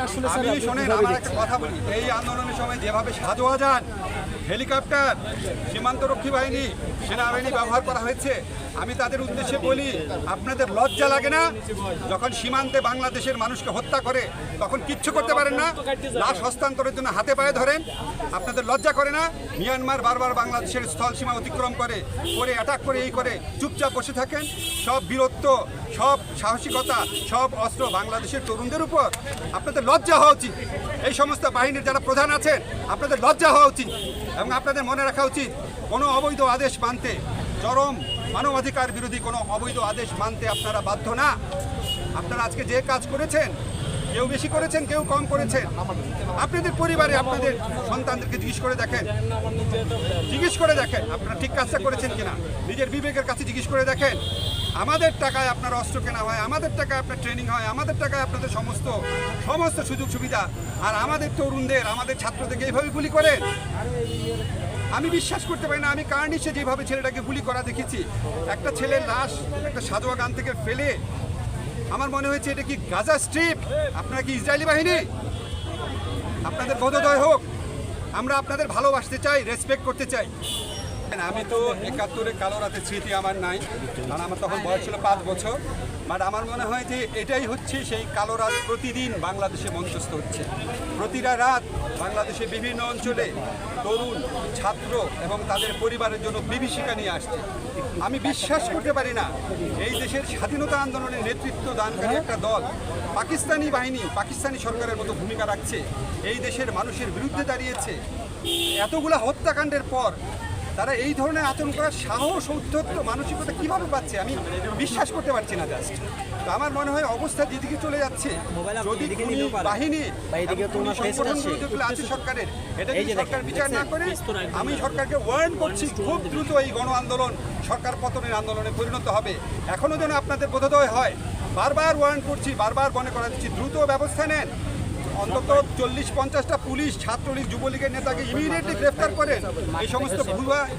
আসলে স্যার আমি আপনি শোনেন, কিভাবে আমার একটা দেখছেন? কথা বলি। এই আন্দোলনের সময় যেভাবে সাজোয়াজান, হেলিকপ্টার, সীমান্তরক্ষী বাহিনী, সেনাবাহিনী ব্যবহার করা হয়েছে, আমি তাদের উদ্দেশ্যে বলি, আপনাদের লজ্জা লাগে না? যখন সীমান্তে বাংলাদেশের মানুষকে হত্যা করে তখন কিচ্ছু করতে পারেন না, লাশ হস্তান্তরের জন্য হাতে পায়ে ধরেন। আপনাদের লজ্জা করে না? মিয়ানমার বারবার বাংলাদেশের স্থল সীমা অতিক্রম করে অ্যাটাক করে এই করে চুপচাপ বসে থাকেন। সব বীরত্ব, সব সাহসিকতা, সব অস্ত্র বাংলাদেশের তরুণদের উপর। আপনাদের লজ্জা হওয়া উচিত। এই সমস্ত বাহিনীর যারা প্রধান আছেন, আপনাদের লজ্জা হওয়া উচিত। এবং আপনাদের মনে রাখা উচিত, কোনো অবৈধ আদেশ মানতে, চরম মানবাধিকার বিরোধী কোনো অবৈধ আদেশ মানতে আপনারা বাধ্য না। আপনারা আজকে যে কাজ করেছেন, কেউ বেশি করেছেন, কেউ কম করেছেন। আপনাদের পরিবারে আপনাদের সন্তানদেরকে জিজ্ঞেস করে দেখেন আপনারা ঠিক কাজটা করেছেন কিনা। নিজের বিবেকের কাছে জিজ্ঞেস করে দেখেন। আমাদের টাকায় আপনার অস্ত্র কেনা হয়, আমাদের টাকায় আপনার ট্রেনিং হয়, আমাদের টাকায় আপনাদের সমস্ত সুযোগ সুবিধা, আর আমাদের তরুণদের, আমাদের ছাত্রদেরকে এইভাবে গুলি করেন। আমি বিশ্বাস করতে পারি না। আমি কার্নিশে যেভাবে ছেলেটাকে গুলি করা দেখেছি, একটা ছেলের লাশ একটা সাজোয়া গান থেকে ফেলে, আমার মনে হয়েছে এটা কি গাজা স্ট্রিপ? আপনারা কি ইসরায়েলি বাহিনী? আপনাদের বোধোদয় হোক। আমরা আপনাদের ভালোবাসতে চাই, রেসপেক্ট করতে চাই। আমি তো ৭১-এ কালো রাতের স্মৃতি আমার নাই, কারণ আমার তখন বয়স ছিল ৫ বছর। বাট আমার মনে হয় যে এটাই হচ্ছে সেই কালো রাত প্রতিদিন বাংলাদেশে মঞ্চস্থ হচ্ছে। প্রতিটা রাত বাংলাদেশে বিভিন্ন অঞ্চলে তরুণ, ছাত্র এবং তাদের পরিবারের জন্য বিভীষিকা নিয়ে আসছে। আমি বিশ্বাস করতে পারি না এই দেশের স্বাধীনতা আন্দোলনের নেতৃত্ব দানকারী একটা দল পাকিস্তানি বাহিনী, পাকিস্তানি সরকারের মতো ভূমিকা রাখছে, এই দেশের মানুষের বিরুদ্ধে দাঁড়িয়েছে। এতগুলা হত্যাকাণ্ডের পর তারা এই ধরনের আচরণ করার সাহস, ঔদ্ধত্য, মানসিকতা কিভাবে পাচ্ছে আমি বিশ্বাস করতে পারছি না। জাস্ট তো আমার মনে হয় অবস্থা যেদিকে চলে যাচ্ছে, যদি বাহিনী সংগঠনগুলো যেগুলো আছে সরকারের, এটা যদি সরকার বিচার না করে, আমি সরকারকে ওয়ার্ন করছি, খুব দ্রুত এই গণ আন্দোলন সরকার পতনের আন্দোলনে পরিণত হবে। এখনো যেন আপনাদের বোধোদয় হয়। বারবার ওয়ার্ন করছি, বারবার মনে করা দিচ্ছি, দ্রুত ব্যবস্থা নেন। অন্তত 40-50টা পুলিশ, ছাত্রলীগ, যুবলীগের নেতাকে ইমিডিয়েটলি গ্রেফতার করেন। এই সমস্ত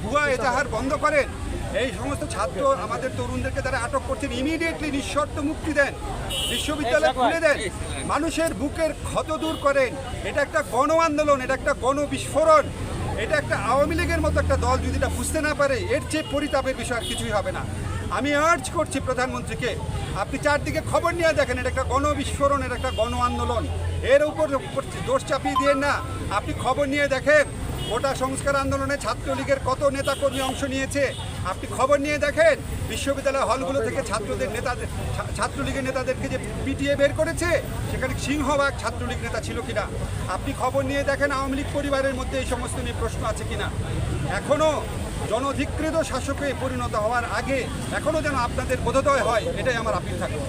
ভুয়া এজাহার বন্ধ করেন। এই সমস্ত ছাত্র আমাদের তরুণদেরকে যারা আটক করছেন, ইমিডিয়েটলি নিঃশর্ত মুক্তি দেন, বিশ্ববিদ্যালয় খুলে দেন, মানুষের বুকের ক্ষত দূর করেন। এটা একটা গণ আন্দোলন, এটা একটা গণ বিস্ফোরণ। এটা একটা আওয়ামী লীগের মতো একটা দল যদি এটা বুঝতে না পারে, এর চেয়ে পরিতাপের বিষয় আর কিছুই হবে না। আমি আর্জ করছি প্রধানমন্ত্রীকে, আপনি চারদিকে খবর নিয়ে দেখেন, এটা একটা গণ বিস্ফোরণ, এটা একটা গণ আন্দোলন। এর উপর দোষ চাপিয়ে দিয়ে না, আপনি খবর নিয়ে দেখেন গোটা সংস্কার আন্দোলনে ছাত্রলীগের কত নেতাকর্মী অংশ নিয়েছে। আপনি খবর নিয়ে দেখেন বিশ্ববিদ্যালয় হলগুলো থেকে ছাত্রলীগের নেতাদেরকে যে পিটিয়ে বের করেছে, সেখানে সিংহভাগ ছাত্রলীগ নেতা ছিল কিনা। আপনি খবর নিয়ে দেখেন আওয়ামী লীগ পরিবারের মধ্যে এই সমস্ত নিয়ে প্রশ্ন আছে কিনা। এখনও জনধিকৃত শাসকে পরিণত হওয়ার আগে এখনও যেন আপনাদের বোধোদয় হয়, এটাই আমার আপিল থাকবে।